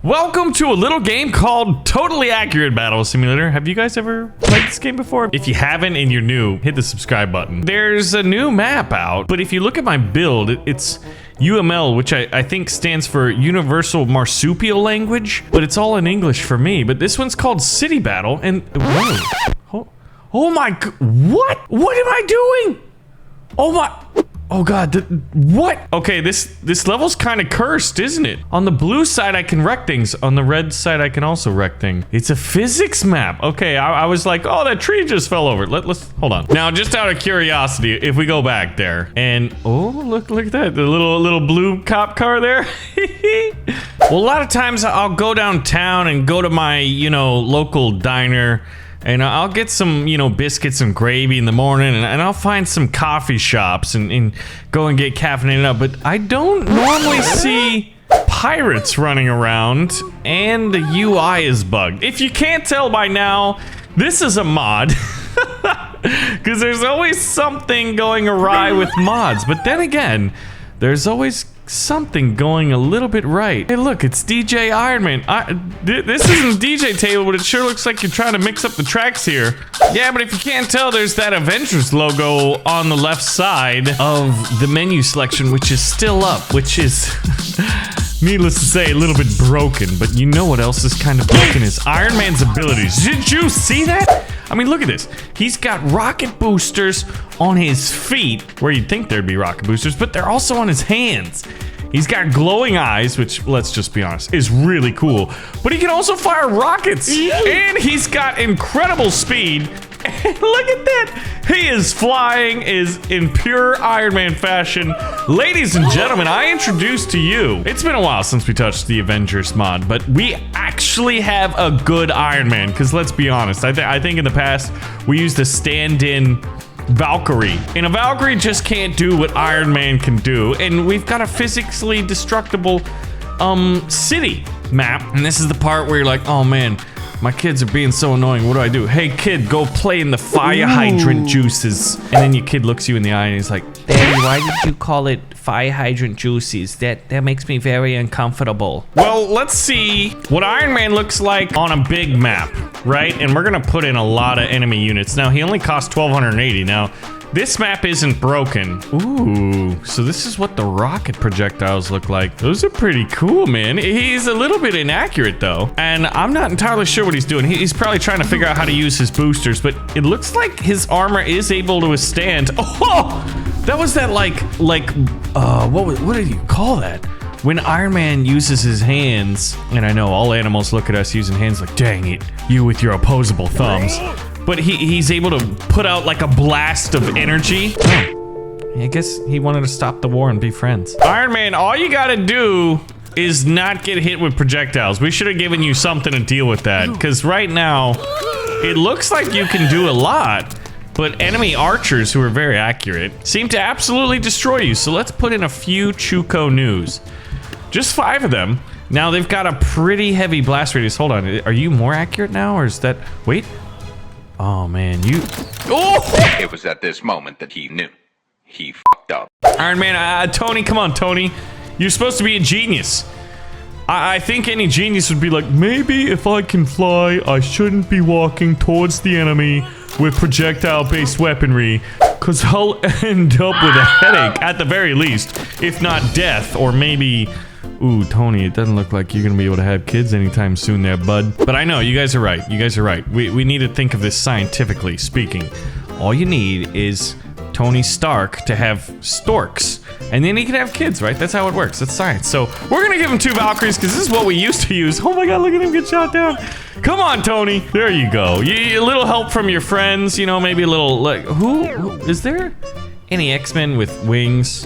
Welcome to a little game called Totally Accurate Battle Simulator. Have you guys ever played this game before? If you haven't and you're new, hit the subscribe button. There's a new map out, but if you look at my build, it's UML, which I think stands for Universal Marsupial Language, but it's all in English for me. But this one's called City Battle, and whoa. Oh my, what? What am I doing? Oh my. Oh god, what? Okay, this level's kind of cursed, isn't it? On the blue side, I can wreck things. On the red side, I can also wreck things. It's a physics map. Okay, I was like, oh, that tree just fell over. Let's hold on. Now, just out of curiosity, if we go back there and oh, look at that, the little blue cop car there. Well, a lot of times I'll go downtown and go to my, local diner. And I'll get some, biscuits and gravy in the morning, and I'll find some coffee shops and go and get caffeinated up. But I don't normally see pirates running around, and the UI is bugged. If you can't tell by now, this is a mod. Because there's always something going awry with mods. But then again, there's always something going a little bit right. Hey, look, it's DJ Iron Man. This isn't DJ table, but it sure looks like you're trying to mix up the tracks here. Yeah, but if you can't tell, there's that Avengers logo on the left side of the menu selection, which is still up, which is, needless to say, a little bit broken. But you know what else is kind of broken is Iron Man's abilities. Did you see that? I mean, look at this. He's got rocket boosters on his feet, where you'd think there'd be rocket boosters, but they're also on his hands. He's got glowing eyes, which, let's just be honest, is really cool. But he can also fire rockets. And he's got incredible speed. And look at that. He is flying in pure Iron Man fashion. Ladies and gentlemen, I introduce to you. It's been a while since we touched the Avengers mod, but we actually have a good Iron Man. Because let's be honest, I think in the past, we used a stand-in Valkyrie, and a Valkyrie just can't do what Iron Man can do, and we've got a physically destructible city map, and this is the part where you're like, oh man, my kids are being so annoying, what do I do? Hey kid, go play in the fire hydrant juices. And then your kid looks you in the eye and he's like, Daddy, why did you call it fire hydrant juices? That makes me very uncomfortable. Well, let's see what Iron Man looks like on a big map, right? And we're gonna put in a lot of enemy units. Now, he only costs 1,280. Now, this map isn't broken. Ooh, so this is what the rocket projectiles look like. Those are pretty cool, man. He's a little bit inaccurate, though. And I'm not entirely sure what he's doing. He's probably trying to figure out how to use his boosters, but it looks like his armor is able to withstand. Oh, that was that what did you call that? When Iron Man uses his hands, and I know all animals look at us using hands like, dang it, you with your opposable thumbs. But he's able to put out like a blast of energy. Oh, I guess he wanted to stop the war and be friends. Iron Man, all you gotta do is not get hit with projectiles. We should have given you something to deal with that. Because right now, it looks like you can do a lot. But enemy archers, who are very accurate, seem to absolutely destroy you. So let's put in a few Chuko news. Just 5 of them. Now they've got a pretty heavy blast radius. Hold on, are you more accurate now, or is that... Wait. Oh man, you... Oh! It was at this moment that he knew. He fucked up. Iron Man, Tony, come on, Tony. You're supposed to be a genius. I think any genius would be like, maybe if I can fly, I shouldn't be walking towards the enemy with projectile-based weaponry, because I'll end up with a headache, at the very least, if not death, or maybe... Ooh, Tony, it doesn't look like you're gonna be able to have kids anytime soon there, bud. But I know, you guys are right. You guys are right. We need to think of this scientifically speaking. All you need is Tony Stark to have storks, and then he can have kids, right? That's how it works. That's science. So we're gonna give him 2 Valkyries, because this is what we used to use. Oh my god, look at him get shot down. Come on, Tony. There you go. A little help from your friends, maybe a little, like, who is there any X-Men with wings?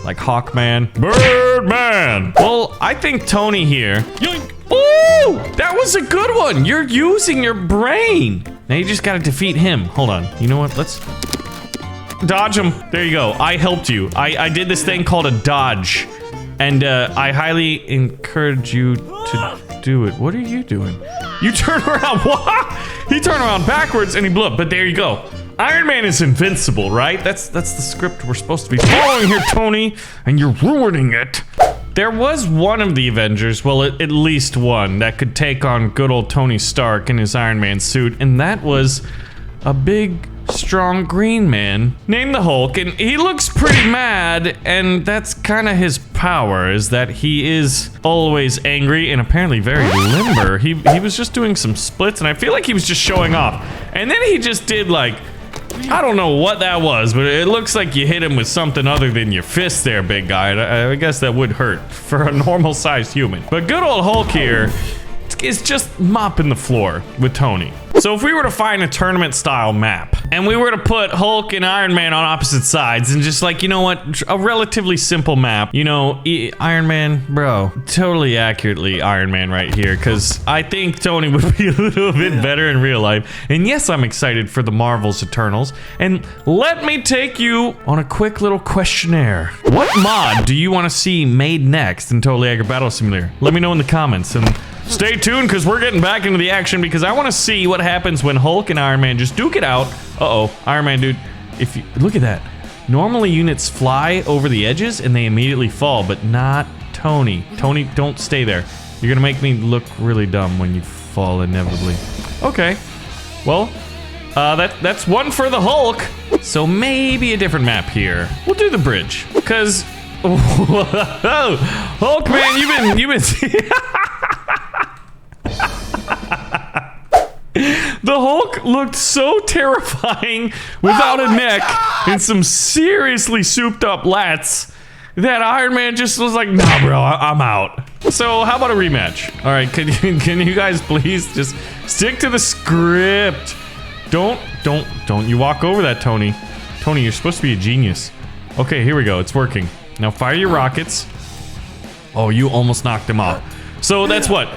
Like Hawkman. Birdman! Well, I think Tony here. Yoink! Ooh! That was a good one! You're using your brain! Now you just gotta defeat him. Hold on. You know what? Let's... Dodge him. There you go. I helped you. I did this thing called a dodge. And I highly encourage you to do it. What are you doing? You turn around. What? He turned around backwards and he blew up. But there you go. Iron Man is invincible, right? That's the script we're supposed to be following here, Tony. And you're ruining it. There was one of the Avengers, well, at least one, that could take on good old Tony Stark in his Iron Man suit, and that was a big, strong green man named the Hulk, and he looks pretty mad, and that's kind of his power, is that he is always angry and apparently very limber. He was just doing some splits, and I feel like he was just showing off. And then he just did like, I don't know what that was, but it looks like you hit him with something other than your fist there, big guy. And I guess that would hurt for a normal-sized human. But good old Hulk here is just mopping the floor with Tony. So if we were to find a tournament-style map, and we were to put Hulk and Iron Man on opposite sides, and just like, you know what, a relatively simple map, you know, Iron Man, bro, totally accurately Iron Man right here, because I think Tony would be a little bit better in real life. And yes, I'm excited for the Marvel's Eternals, and let me take you on a quick little questionnaire. What mod do you want to see made next in Totally Accurate Battle Simulator? Let me know in the comments, and stay tuned, because we're getting back into the action, because I want to see what happens when Hulk and Iron Man just duke it out. Uh-oh, Iron Man, dude, if you look at that. Normally units fly over the edges and they immediately fall, but not Tony. Tony, don't stay there. You're gonna make me look really dumb when you fall inevitably. Okay, well, that's one for the Hulk. So maybe a different map here. We'll do the bridge, because whoa, Hulk, man, you've been. The Hulk looked so terrifying without a neck and some seriously souped up lats that Iron Man just was like, nah, bro, I'm out. So how about a rematch? All right, can you guys please just stick to the script? Don't you walk over that, Tony. Tony, you're supposed to be a genius. Okay, here we go. It's working. Now fire your rockets. Oh, you almost knocked him off. So that's what?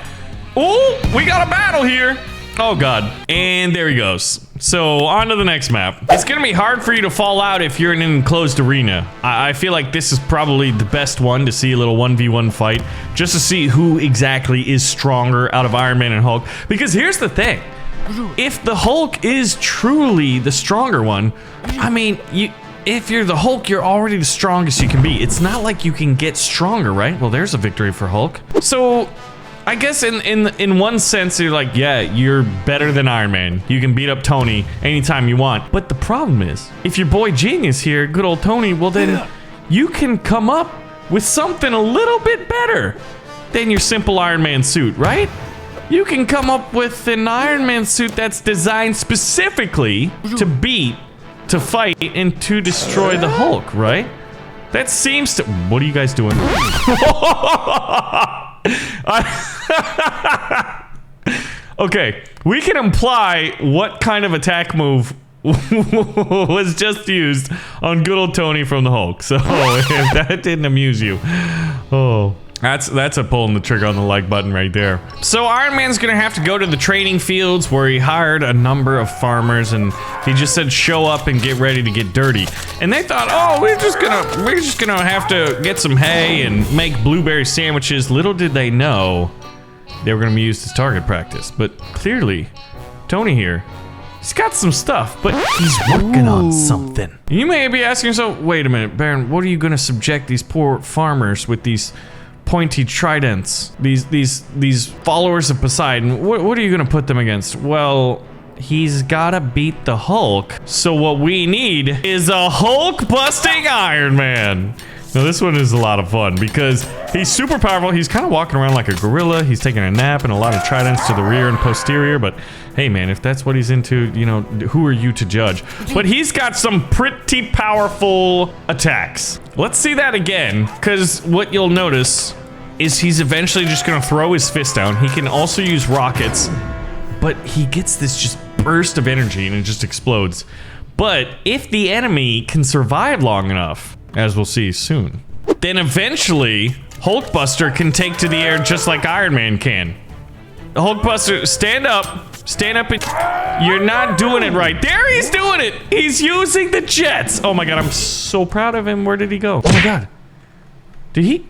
Oh, we got a battle here. Oh god. And there he goes. So on to the next map. It's gonna be hard for you to fall out if you're in an enclosed arena. I feel like this is probably the best one to see a little 1v1 fight, just to see who exactly is stronger out of Iron Man and Hulk. Because here's the thing. If the Hulk is truly the stronger one, I mean, if you're the Hulk, you're already the strongest you can be. It's not like you can get stronger, right? Well, there's a victory for Hulk. So I guess in one sense, you're like, yeah, you're better than Iron Man. You can beat up Tony anytime you want. But the problem is, if your boy Genius here, good old Tony, well then, you can come up with something a little bit better than your simple Iron Man suit, right? You can come up with an Iron Man suit that's designed specifically to beat, to fight, and to destroy the Hulk, right? That seems to... What are you guys doing? Okay, we can imply what kind of attack move was just used on good old Tony from the Hulk. So if that didn't amuse you, oh, that's a pulling the trigger on the like button right there. So Iron Man's gonna have to go to the training fields where he hired a number of farmers, and he just said show up and get ready to get dirty. And they thought, oh, we're just gonna have to get some hay and make blueberry sandwiches. Little did they know they were gonna be used as target practice. But clearly, Tony here, he's got some stuff, but he's working on something. You may be asking yourself, wait a minute, Baron, what are you gonna subject these poor farmers with these pointy tridents, these followers of Poseidon, what are you gonna put them against? Well, he's gotta beat the Hulk, so what we need is a Hulk-busting Iron Man. Now this one is a lot of fun because he's super powerful. He's kind of walking around like a gorilla. He's taking a nap and a lot of tridents to the rear and posterior, but hey man, if that's what he's into, you know, who are you to judge? But he's got some pretty powerful attacks. Let's see that again, because what you'll notice is he's eventually just gonna throw his fist down. He can also use rockets, but he gets this just burst of energy and it just explodes. But if the enemy can survive long enough, as we'll see soon, then eventually Hulkbuster can take to the air just like Iron Man can. Hulkbuster, stand up. Stand up and... You're not doing it right. There, he's doing it. He's using the jets. Oh my god, I'm so proud of him. Where did he go? Oh my god. Did he...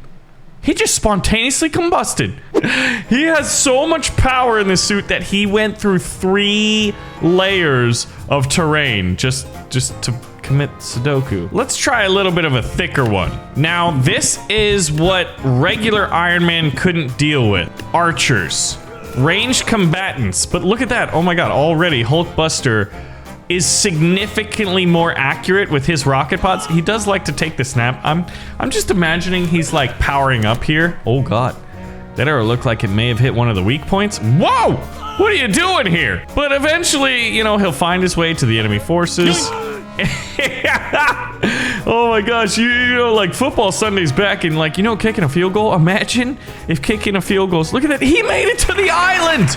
He just spontaneously combusted. He has so much power in this suit that he went through 3 layers of terrain just to commit Sudoku. Let's try a little bit of a thicker one. Now, this is what regular Iron Man couldn't deal with. Archers. Ranged combatants. But look at that. Oh my god, already Hulkbuster is significantly more accurate with his rocket pods. He does like to take the snap. I'm just imagining he's like powering up here. Oh god. That arrow looked like it may have hit one of the weak points. Whoa! What are you doing here? But eventually, you know, he'll find his way to the enemy forces. Oh my gosh, you know, like football Sunday's back and like, you know, kicking a field goal. Imagine if kicking a field goal. Look at that. He made it to the island.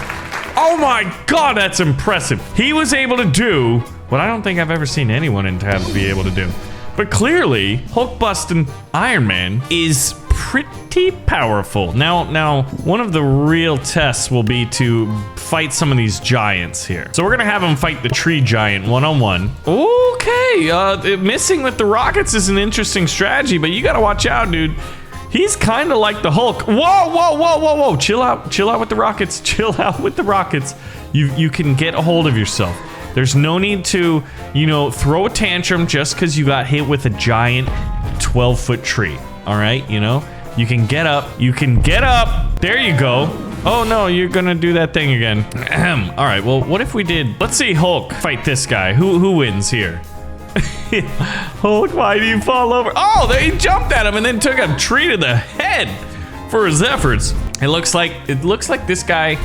Oh my god, that's impressive. He was able to do what I don't think I've ever seen anyone in Tab be able to do. But clearly, Hulkbusting Iron Man is pretty powerful. Now, one of the real tests will be to fight some of these giants here. So we're gonna have him fight the tree giant one-on-one. Okay, missing with the rockets is an interesting strategy, but you gotta watch out, dude. He's kind of like the Hulk. Whoa, whoa, whoa, whoa, whoa. Chill out with the rockets. Chill out with the rockets. You can get a hold of yourself. There's no need to, you know, throw a tantrum just because you got hit with a giant 12-foot tree. All right, you know? You can get up. You can get up. There you go. Oh, no, you're going to do that thing again. All right, well, what if we did... Let's see Hulk fight this guy. Who wins here? Hulk, why do you fall over? Oh, he jumped at him and then took a tree to the head for his efforts. It looks like this guy,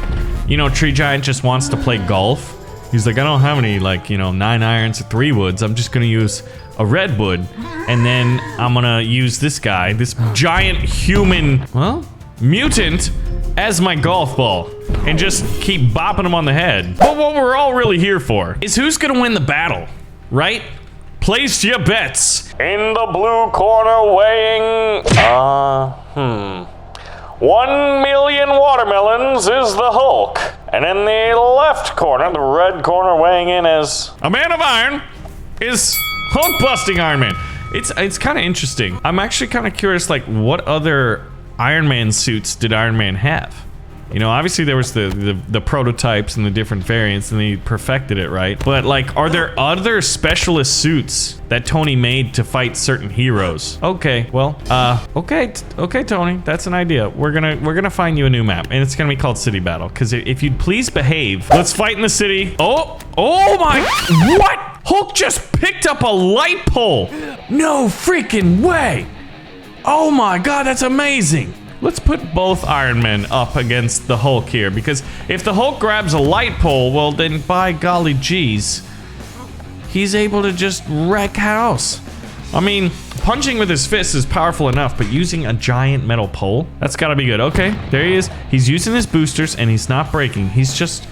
you know, Tree Giant just wants to play golf. He's like, I don't have any, like, you know, 9 irons or 3 woods. I'm just gonna use a red wood, and then I'm gonna use this guy, this giant human, well, mutant, as my golf ball, and just keep bopping him on the head. But what we're all really here for is who's gonna win the battle, right? Place your bets. In the blue corner weighing, 1 million watermelons is the Hulk. And in the left corner, the red corner weighing in as a man of iron is Hulkbusting Iron Man. It's kind of interesting. I'm actually kind of curious, like, what other Iron Man suits did Iron Man have? You know, obviously there was the prototypes and the different variants, and they perfected it, right? But like, are there other specialist suits that Tony made to fight certain heroes? Okay, well, okay, Tony, that's an idea. We're gonna find you a new map, and it's gonna be called City Battle. Because if you'd please behave, let's fight in the city. Oh my, what? Hulk just picked up a light pole. No freaking way. Oh my god, that's amazing. Let's put both Iron Men up against the Hulk here, because if the Hulk grabs a light pole, well then by golly geez, he's able to just wreck house. I mean, punching with his fist is powerful enough, but using a giant metal pole, that's gotta be good. Okay, there he is. He's using his boosters and he's not breaking. He's just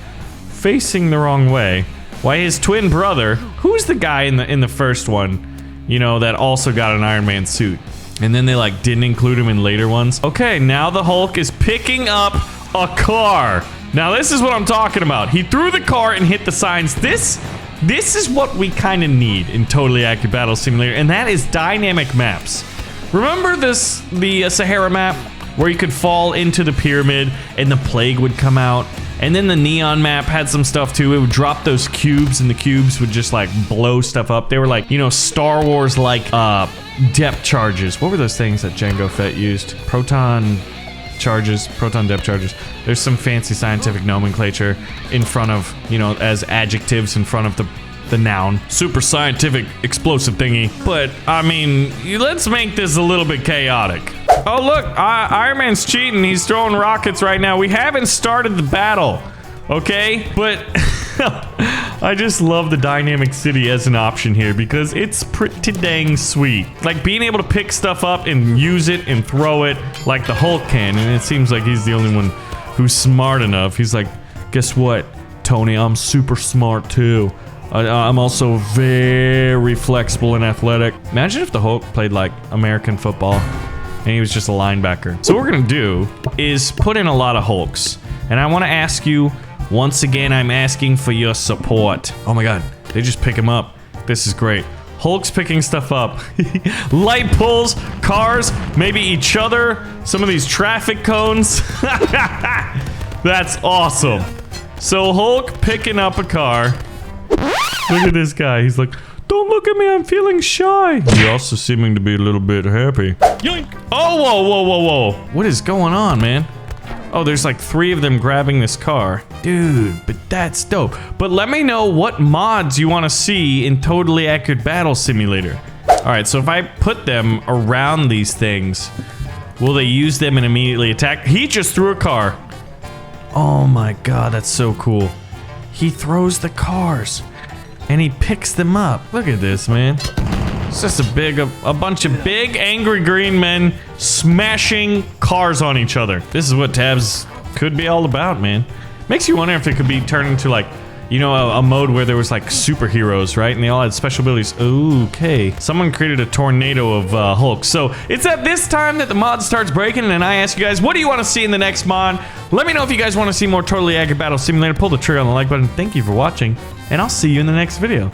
facing the wrong way. Why, his twin brother, who's the guy in the first one, you know, that also got an Iron Man suit? And then they like didn't include him in later ones. Okay, now the Hulk is picking up a car. Now this is what I'm talking about. He threw the car and hit the signs. This is what we kind of need in Totally Accurate Battle Simulator, and that is dynamic maps. Remember the Sahara map where you could fall into the pyramid and the plague would come out? And then the Neon map had some stuff too. It would drop those cubes and the cubes would just like blow stuff up. They were like, you know, Star Wars like depth charges. What were those things that Jango Fett used? Proton charges, proton depth charges. There's some fancy scientific nomenclature in front of, you know, as adjectives in front of the noun. Super scientific explosive thingy. But I mean, let's make this a little bit chaotic. Oh look, Iron Man's cheating. He's throwing rockets right now. We haven't started the battle, okay? But I just love the dynamic city as an option here because it's pretty dang sweet. Like being able to pick stuff up and use it and throw it like the Hulk can. And it seems like he's the only one who's smart enough. He's like, guess what, Tony? I'm super smart too. I'm also very flexible and athletic. Imagine if the Hulk played like American football and he was just a linebacker. So what we're gonna do is put in a lot of Hulks. And I wanna ask you, once again, I'm asking for your support. Oh my god, they just pick him up. This is great. Hulk's picking stuff up. Light poles, cars, maybe each other, some of these traffic cones. That's awesome. So Hulk picking up a car. Look at this guy. He's like, Don't look at me, I'm feeling shy. You're also seeming to be a little bit happy. Yoink! Oh, whoa. What is going on, man? Oh, there's like 3 of them grabbing this car. Dude, but that's dope. But let me know what mods you want to see in Totally Accurate Battle Simulator. Alright, so if I put them around these things, will they use them and immediately attack? He just threw a car. Oh my god, that's so cool. He throws the cars and he picks them up. Look at this, man. It's just a bunch of big angry green men smashing cars on each other. This is what tabs could be all about, man. Makes you wonder if it could be turned into like, you know, a mode where there was like superheroes, right? And they all had special abilities. Okay. Someone created a tornado of Hulk. So it's at this time that the mod starts breaking and I ask you guys, what do you want to see in the next mod? Let me know if you guys want to see more Totally Accurate Battle Simulator. Pull the trigger on the like button. Thank you for watching and I'll see you in the next video.